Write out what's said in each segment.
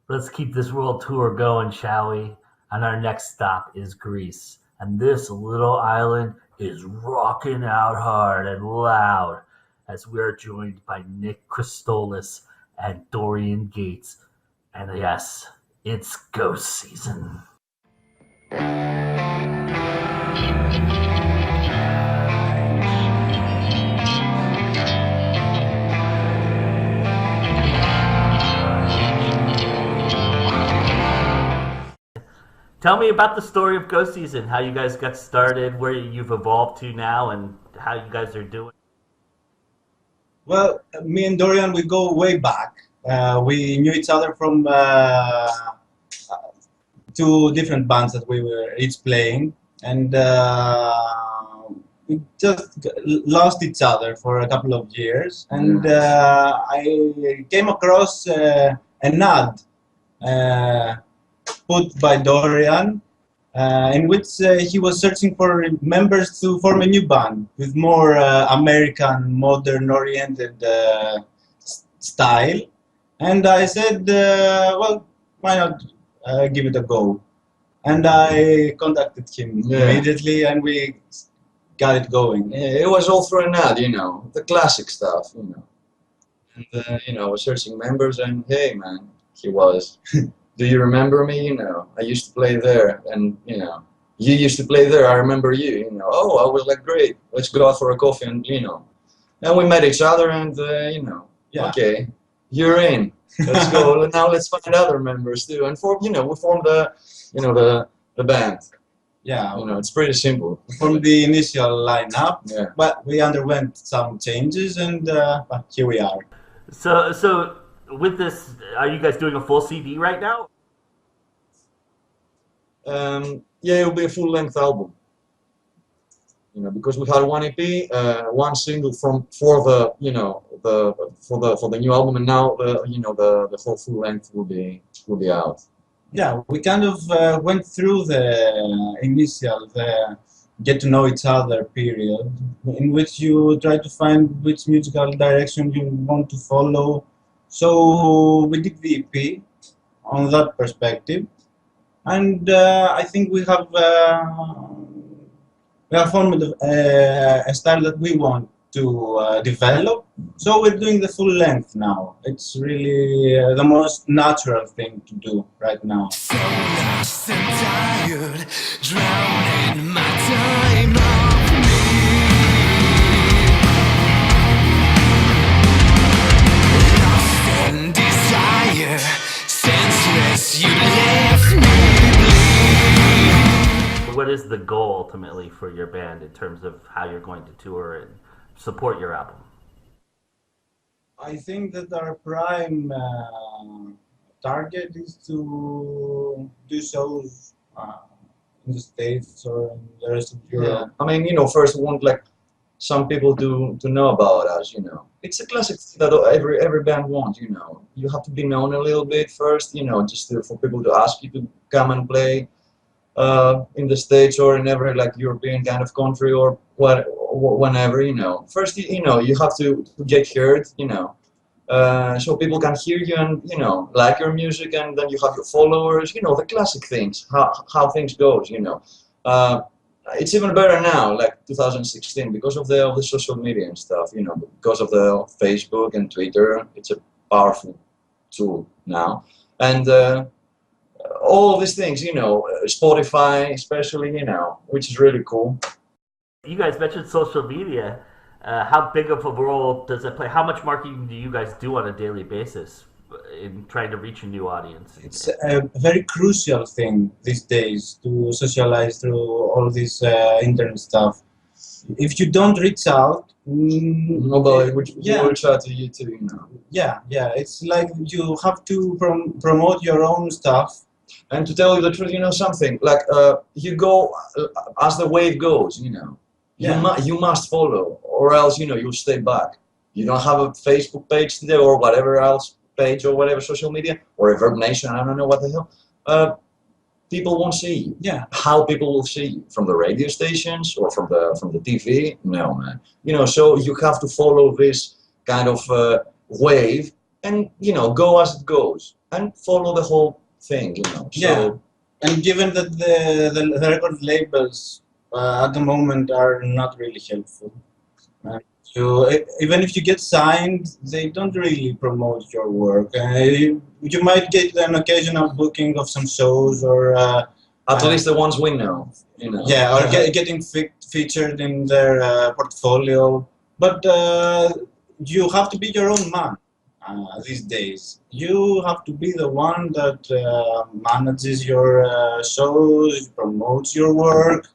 Let's keep this world tour going, shall we? And our next stop is Greece. And this little island is rocking out hard and loud as we're joined by Nick Christolis and Dorian Gates. And yes, it's ghost season. Tell me about the story of Ghost Season, how you guys got started, where you've evolved to now, and how you guys are doing. Well, me and Dorian, we go way back. We knew each other from two different bands that we were each playing, and we just lost each other for a couple of years. And I came across an ad put by Dorian, in which he was searching for members to form a new band with more American, modern-oriented style. And I said, well, why not give it a go? And I contacted him immediately, and we got it going. It was all through an ad, the classic stuff, And, I was searching members, and hey, man, he was. Do you remember me? I used to play there, and you used to play there. I remember you. Oh, I was like, great. Let's go out for a coffee, and and we met each other, and okay, you're in. Let's go. Now let's find other members too, and we formed the band. Yeah, it's pretty simple. From the initial lineup, but we underwent some changes, and here we are. So with this, are you guys doing a full CD right now? Yeah, it'll be a full-length album. Because we had one EP, one single for the new album, and now the whole full length will be out. Yeah, we kind of went through the initial get to know each other period, in which you try to find which musical direction you want to follow. So we did the EP on that perspective, and I think we have formed a style that we want to develop. So we're doing the full length now. It's really the most natural thing to do right now. So lost and tired, drowning my time of me. Lost in desire, senseless, you left me bleed. What is the goal ultimately for your band in terms of how you're going to tour and support your album? I think that our prime target is to do shows in the States or in the rest of Europe. I mean, first we want some people to know about us. It's a classic that every band wants. You have to be known a little bit first. Just for people to ask you to come and play in the States or in every European kind of country or whenever. First you have to get heard. So people can hear you and like your music, and then you have your followers. The classic things, how things goes. It's even better now, 2016, because of the social media and stuff. Because of the Facebook and Twitter. It's a powerful tool now, and all of these things. Spotify, especially. Which is really cool. You guys mentioned social media. How big of a role does it play? How much marketing do you guys do on a daily basis in trying to reach a new audience? It's a very crucial thing these days to socialize through all this internet stuff. If you don't reach out, nobody will reach out to you too. Yeah, it's like you have to promote your own stuff. And to tell you the truth, something you go as the wave goes. You must follow, or else you'll stay back. You don't have a Facebook page today, or whatever else page, or whatever social media, or a Verb Nation. I don't know what the hell. People won't see you. Yeah. How people will see you from the radio stations or from the TV? No, man. So you have to follow this kind of wave and you know, go as it goes and follow the whole thing, you know. So, Yeah. And given that the record labels at the moment are not really helpful, even if you get signed, they don't really promote your work. You might get an occasional booking of some shows, or at least the ones we know, you know. yeah, or getting featured in their portfolio. But you have to be your own man these days. You have to be the one that manages your shows, promotes your work,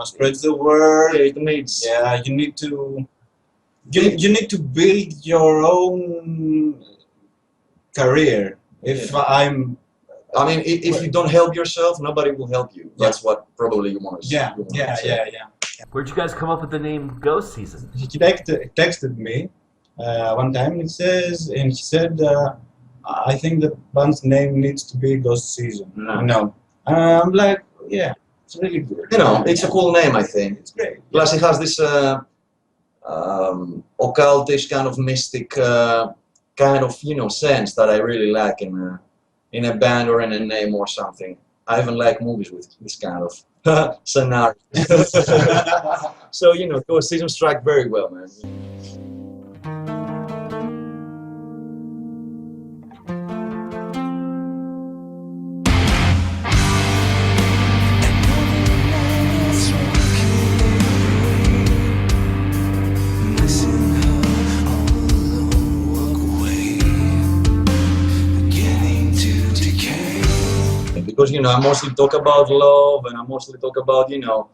spreads the word. Yeah, it needs. Yeah, you need to. You need to build your own career. If I'm I mean, if you don't help yourself, nobody will help you. That's what probably you want to say. Yeah. Where'd you guys come up with the name Ghost Season? He texted me one time. He said, I think the band's name needs to be Ghost Season. No. No, I'm like, yeah, it's really good. You know, it's a cool name, I think. It's great. Plus, it has this occultish kind of mystic kind of, you know, sense that I really like in a band or in a name or something. I even like movies with this kind of scenario. So, you know, Ghost Season strike very well, man. Because, you know, I mostly talk about love, and I mostly talk about, you know,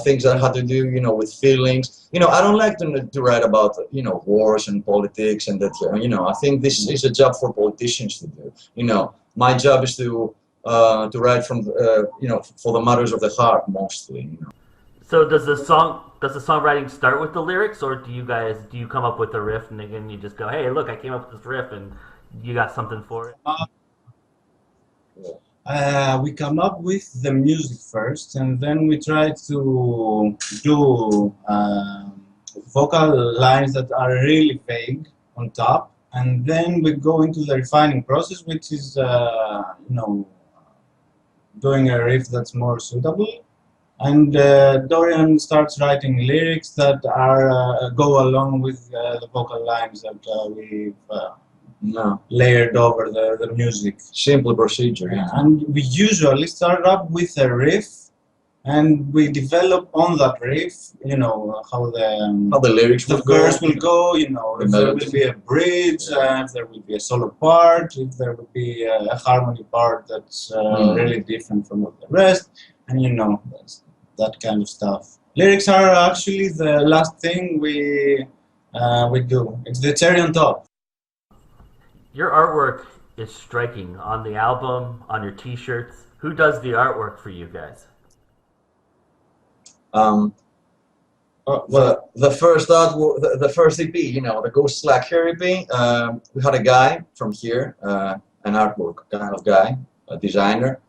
things that have to do, you know, with feelings. You know, I don't like to write about, you know, wars and politics and that, you know, I think this is a job for politicians to do. You know, my job is to write from, you know, for the matters of the heart mostly, you know. So does the songwriting start with the lyrics, or do you come up with a riff and then you just go, hey, look, I came up with this riff, and you got something for it? We come up with the music first, and then we try to do vocal lines that are really vague on top, and then we go into the refining process, which is you know, doing a riff that's more suitable. And Dorian starts writing lyrics that are go along with the vocal lines that we've layered over the music. Simple procedure. Yeah. And we usually start up with a riff, and we develop on that riff, you know, how the lyrics the verse will go, you know, if there will be a bridge, if there will be a solo part, if there will be a harmony part that's really different from all the rest, and you know, that kind of stuff. Lyrics are actually the last thing we do. It's the cherry on top. Your artwork is striking on the album, on your t-shirts. Who does the artwork for you guys? Well, the first artwork, the first EP, you know, the Ghost Slack Here EP, we had a guy from here, an artwork kind of guy, a designer.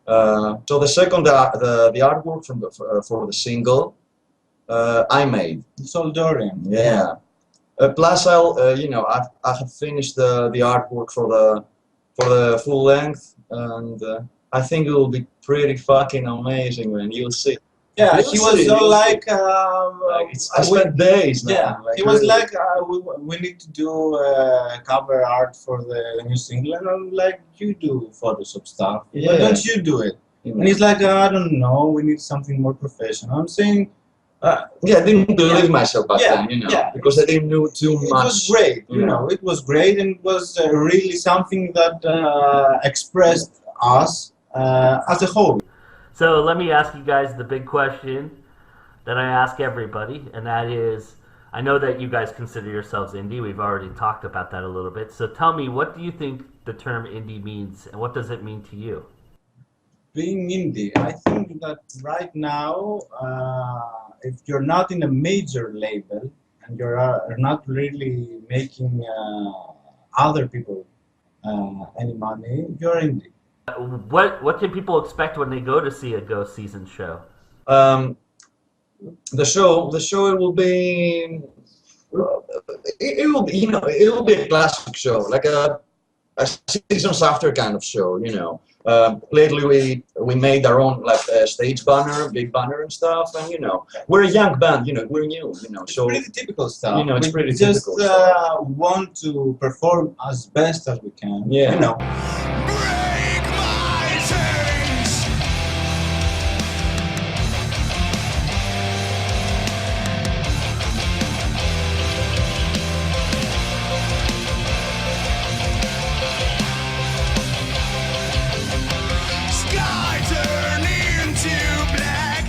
So the second, the artwork from for the single, I made. It's all Dorian. Yeah. Plus, you know, I have finished the artwork for the full length, and I think it will be pretty fucking amazing, man. You'll see. Yeah, he was so like. I spent days. Man, yeah, like, he was really. like, we need to do cover art for the new single, and I'm like, you do Photoshop stuff. Yeah. Why don't you do it? And he's like, I don't know, we need something more professional. I'm saying. Yeah, I didn't believe myself back then, you know, because I didn't know too much. It was great, you know, it was great, and it was really something that expressed us as a whole. So let me ask you guys the big question that I ask everybody, and that is, I know that you guys consider yourselves indie. We've already talked about that a little bit. So tell me, what do you think the term indie means, and what does it mean to you? Being indie, I think that right now, if you're not in a major label and you're not really making other people any money, you're indie. What can people expect when they go to see a Ghost Season show? The show it will be it will be, it will be a classic show, like a seasons after kind of show, lately we made our own like stage banner, big banner and stuff, and we're a young band, we're new, It's so pretty typical stuff. it's We pretty just typical stuff. want to perform as best as we can. Yeah. Break my chains. Sky turn into black.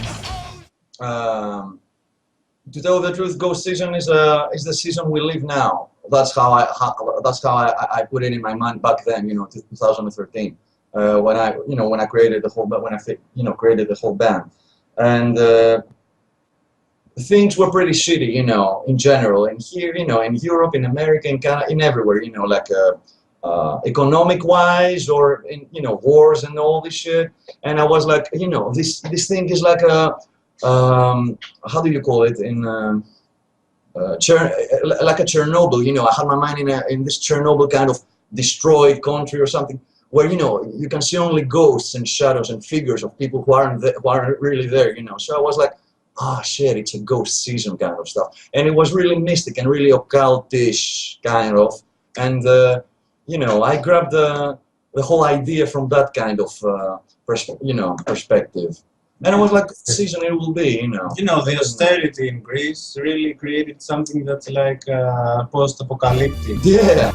To tell the truth, Ghost Season is the season we live now. That's how I put it in my mind back then, 2013, when I created the whole, created the whole band, and things were pretty shitty, in general, and here, in Europe, in America, in Canada, in everywhere, like economic wise, or in wars and all this shit. And I was like, this thing is like a how do you call it in like a Chernobyl, I had my mind in this Chernobyl kind of destroyed country or something, where you can see only ghosts and shadows and figures of people who aren't really there, So I was like, oh shit, it's a ghost season kind of stuff, and it was really mystic and really occultish kind of, and I grabbed the whole idea from that kind of perspective. And I was like, season it will be, The austerity in Greece really created something that's like post-apocalyptic. Yeah.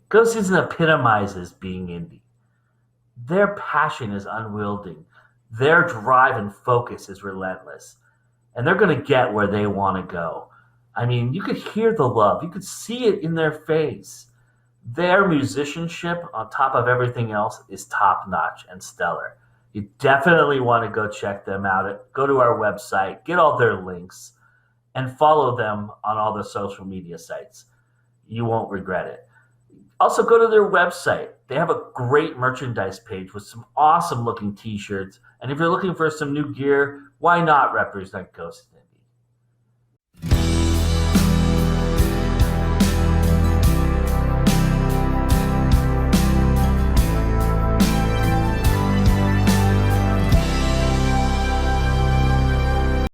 Ghost Season epitomizes being indie. Their passion is unwielding. Their drive and focus is relentless. And they're going to get where they want to go. I mean, you could hear the love. You could see it in their face. Their musicianship, on top of everything else, is top-notch and stellar. You definitely want to go check them out. Go to our website, get all their links, and follow them on all the social media sites. You won't regret it. Also, go to their website. They have a great merchandise page with some awesome looking t-shirts. And if you're looking for some new gear, why not represent Ghost